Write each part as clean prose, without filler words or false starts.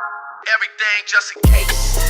Everything just in case.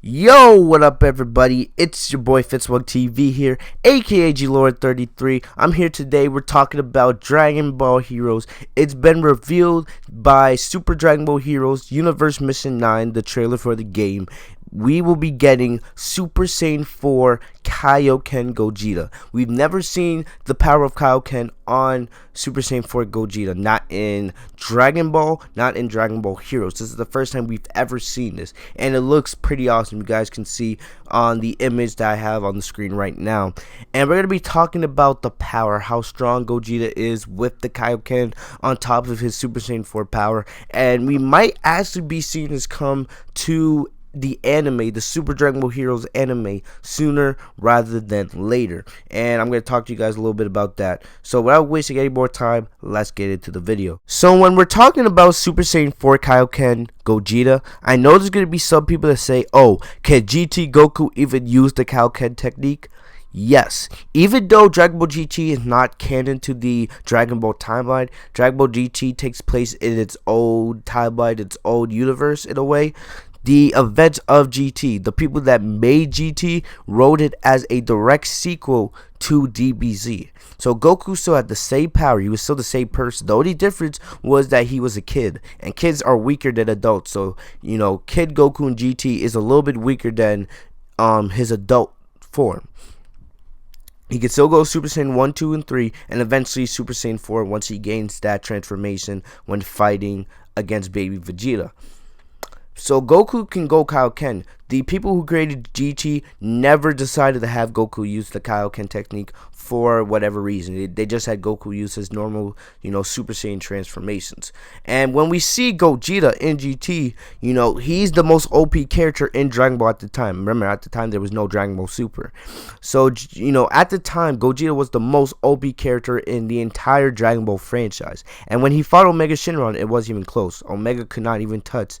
Yo, what up everybody? It's your boy Fitzwug TV here, aka GLord33. I'm here today. We're talking about Dragon Ball Heroes. It's been revealed by Super Dragon Ball Heroes Universe Mission 9, the trailer for the game. We will be getting Super Saiyan 4 Kaioken Gogeta. We've never seen the power of Kaioken on Super Saiyan 4 Gogeta. Not in Dragon Ball, not in Dragon Ball Heroes. This is the first time we've ever seen this. And it looks pretty awesome. You guys can see on the image that I have on the screen right now. And we're going to be talking about the power, how strong Gogeta is with the Kaioken on top of his Super Saiyan 4 power. And we might actually be seeing this come to the anime, the Super Dragon Ball Heroes anime, sooner rather than later. And I'm going to talk to you guys a little bit about that. So without wasting any more time, let's get into the video. So when we're talking about Super Saiyan 4 Kaioken Gogeta, I know there's going to be some people that say, oh, can GT Goku even use the Kaioken technique? Yes, even though Dragon Ball GT is not canon to the Dragon Ball timeline, Dragon Ball GT takes place in its own timeline, its own universe in a way. The events of GT, the people that made GT, wrote it as a direct sequel to DBZ. So Goku still had the same power. He was still the same person. The only difference was that he was a kid. And kids are weaker than adults. So, you know, Kid Goku in GT is a little bit weaker than his adult form. He can still go Super Saiyan 1, 2, and 3, and eventually Super Saiyan 4 once he gains that transformation when fighting against baby Vegeta. So Goku can go Kaioken. The people who created GT never decided to have Goku use the Kaioken technique for whatever reason. They just had Goku use his normal, you know, Super Saiyan transformations. And when we see Gogeta in GT, you know, he's the most OP character in Dragon Ball at the time. Remember, at the time there was no Dragon Ball Super. So, you know, at the time, Gogeta was the most OP character in the entire Dragon Ball franchise. And when he fought Omega Shenron, it wasn't even close. Omega could not even touch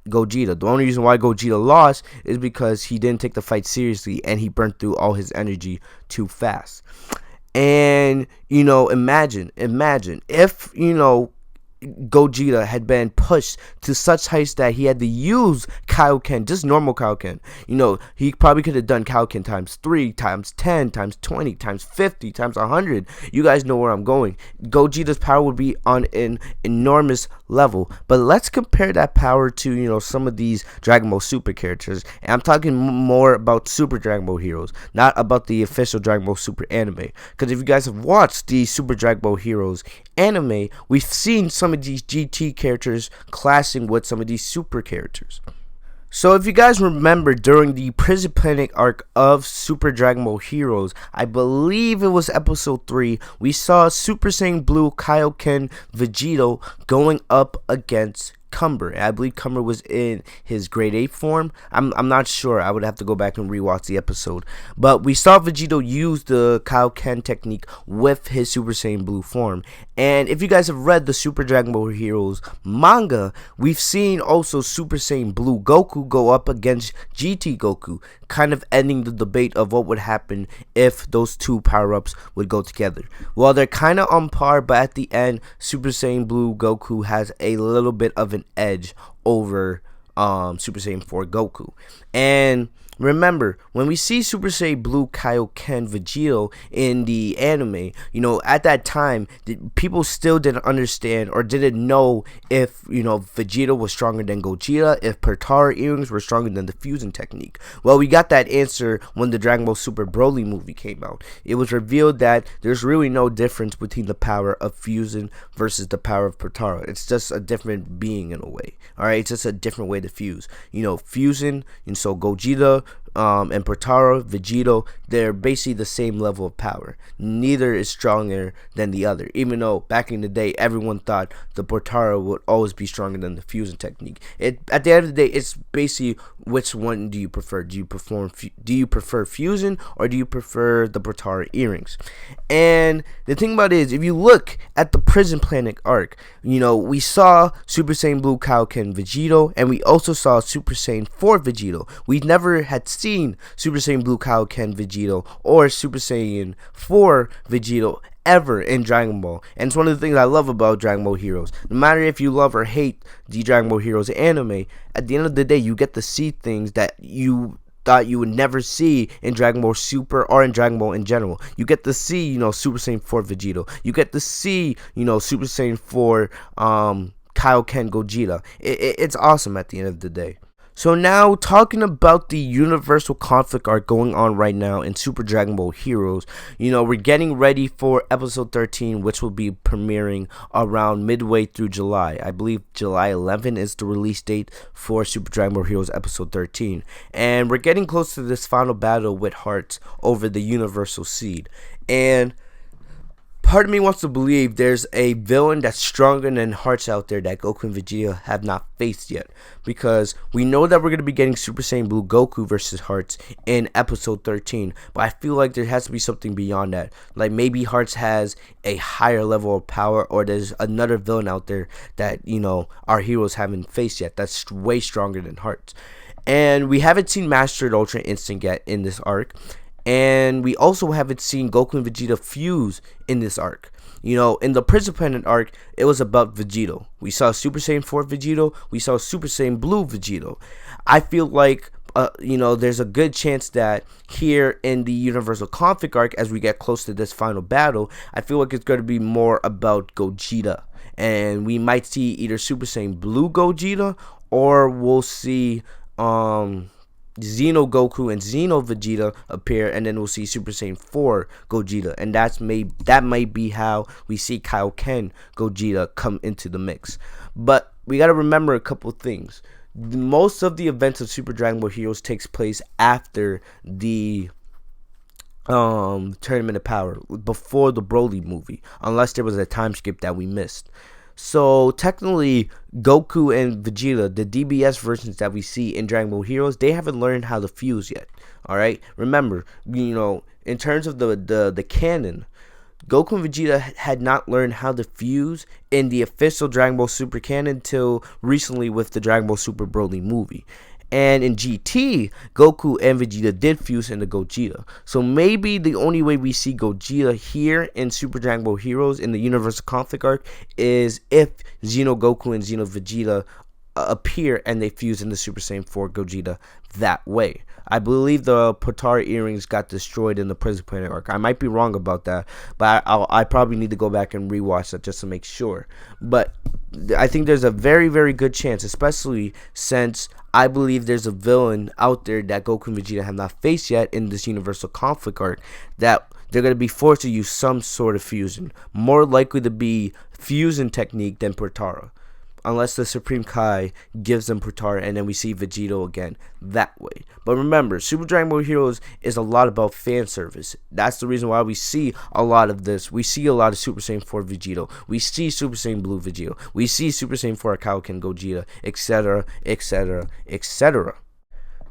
Gogeta. The only reason why Gogeta lost is because he didn't take the fight seriously and he burnt through all his energy too fast. And, you know, imagine if, you know, Gogeta had been pushed to such heights that he had to use Kaioken, just normal Kaioken. You know, he probably could have done Kaioken times 3, times 10, times 20, times 50, times 100. You guys know where I'm going. Gogeta's power would be on an enormous level. But let's compare that power to, you know, some of these Dragon Ball Super characters. And I'm talking more about Super Dragon Ball Heroes, not about the official Dragon Ball Super anime. Because if you guys have watched the Super Dragon Ball Heroes anime, we've seen some of these GT characters clashing with some of these super characters. So if you guys remember, during the Prison Planet arc of Super Dragon Ball Heroes, I believe it was episode 3, we saw Super Saiyan Blue Kaioken Vegeta going up against Cumber. I believe Cumber was in his grade 8 form. I'm not sure. I would have to go back and rewatch the episode. But we saw Vegeta use the Kaioken technique with his Super Saiyan Blue form. And if you guys have read the Super Dragon Ball Heroes manga, we've seen also Super Saiyan Blue Goku go up against GT Goku, kind of ending the debate of what would happen if those two power-ups would go together. Well, they're kind of on par, but at the end, Super Saiyan Blue Goku has a little bit of an edge over Super Saiyan 4 Goku. And remember, when we see Super Saiyan Blue Kaioken Vegeta in the anime, you know, at that time, people still didn't understand or didn't know if, you know, Vegeta was stronger than Gogeta, if Potara earrings were stronger than the fusion technique. Well, we got that answer when the Dragon Ball Super Broly movie came out. It was revealed that there's really no difference between the power of fusion versus the power of Potara. It's just a different being in a way. Alright, it's just a different way to fuse. You know, fusion, and so Gogeta and Potara, Vegito, they're basically the same level of power. Neither is stronger than the other, even though back in the day everyone thought the Potara would always be stronger than the fusion technique. At the end of the day, it's basically which one do you prefer? Do you prefer fusion, or do you prefer the Potara earrings? And the thing about it is, if you look at the Prison Planet arc, we saw Super Saiyan Blue Kaioken Vegito, and we also saw Super Saiyan 4 Vegito. We never had seen Super Saiyan Blue Kaioken Vegito or Super Saiyan 4 Vegito ever in Dragon Ball. And it's one of the things I love about Dragon Ball Heroes. No matter if you love or hate the Dragon Ball Heroes anime, at the end of the day, you get to see things that you thought you would never see in Dragon Ball Super or in Dragon Ball in general. You get to see, Super Saiyan 4 Vegito. You get to see, Super Saiyan 4 Kaioken Gogeta. It's awesome at the end of the day. So now, talking about the Universal Conflict arc going on right now in Super Dragon Ball Heroes, we're getting ready for episode 13, which will be premiering around midway through July. I believe July 11 is the release date for Super Dragon Ball Heroes episode 13. And we're getting close to this final battle with Hearts over the Universal Seed. And part of me wants to believe there's a villain that's stronger than Hearts out there that Goku and Vegeta have not faced yet. Because we know that we're going to be getting Super Saiyan Blue Goku versus Hearts in episode 13. But I feel like there has to be something beyond that. Like maybe Hearts has a higher level of power, or there's another villain out there that, our heroes haven't faced yet that's way stronger than Hearts. And we haven't seen Mastered Ultra Instinct yet in this arc. And we also haven't seen Goku and Vegeta fuse in this arc. In the Prison Planet arc, it was about Vegito. We saw Super Saiyan 4 Vegito. We saw Super Saiyan Blue Vegito. I feel like, there's a good chance that here in the Universal Conflict arc, as we get close to this final battle, I feel like it's going to be more about Gogeta. And we might see either Super Saiyan Blue Gogeta, or we'll see, Xeno Goku and Xeno Vegeta appear, and then we'll see Super Saiyan 4 Gogeta, and that might be how we see Kaioken Gogeta come into the mix. But we got to remember a couple things. Most of the events of Super Dragon Ball Heroes takes place after the Tournament of Power, before the Broly movie, unless there was a time skip that we missed. So technically, Goku and Vegeta, the DBS versions that we see in Dragon Ball Heroes, they haven't learned how to fuse yet. Alright? Remember, in terms of the canon, Goku and Vegeta had not learned how to fuse in the official Dragon Ball Super canon until recently with the Dragon Ball Super Broly movie. And in GT, Goku and Vegeta did fuse into Gogeta. So maybe the only way we see Gogeta here in Super Dragon Ball Heroes in the Universal Conflict arc is if Xeno Goku and Xeno Vegeta appear and they fuse into Super Saiyan 4 Gogeta that way. I believe the Potara earrings got destroyed in the Prison Planet arc. I might be wrong about that, but I probably need to go back and rewatch that just to make sure. But I think there's a very, very good chance, especially since I believe there's a villain out there that Goku and Vegeta have not faced yet in this Universal Conflict arc, that they're going to be forced to use some sort of fusion. More likely to be fusion technique than Potara. Unless the Supreme Kai gives them Potara and then we see Vegito again that way. But remember, Super Dragon Ball Heroes is a lot about fan service. That's the reason why we see a lot of this. We see a lot of Super Saiyan 4 Vegito. We see Super Saiyan Blue Vegito. We see Super Saiyan 4 Kaioken Gogeta, etc., etc., etc.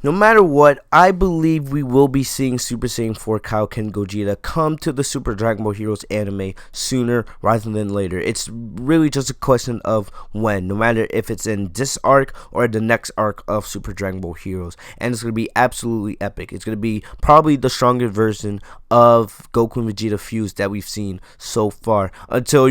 No matter what, I believe we will be seeing Super Saiyan 4 Kaioken Gogeta come to the Super Dragon Ball Heroes anime sooner rather than later. It's really just a question of when, no matter if it's in this arc or the next arc of Super Dragon Ball Heroes. And it's going to be absolutely epic. It's going to be probably the stronger version of Goku and Vegeta fuse that we've seen so far. Until,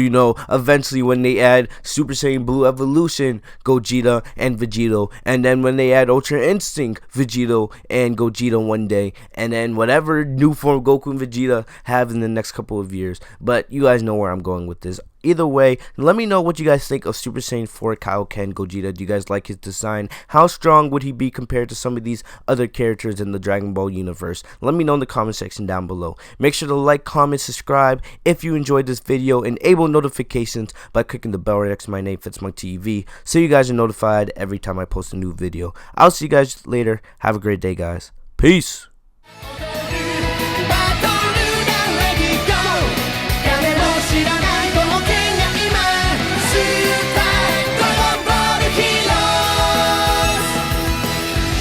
eventually when they add Super Saiyan Blue Evolution Gogeta and Vegito. And then when they add Ultra Instinct Vegito and Gogeta one day, and then whatever new form Goku and Vegeta have in the next couple of years. But you guys know where I'm going with this. Either way, let me know what you guys think of Super Saiyan 4 Kaioken Gogeta. Do you guys like his design? How strong would he be compared to some of these other characters in the Dragon Ball universe? Let me know in the comment section down below. Make sure to like, comment, subscribe if you enjoyed this video. Enable notifications by clicking the bell right next to my name, Fitzmonk TV, so you guys are notified every time I post a new video. I'll see you guys later. Have a great day, guys. Peace.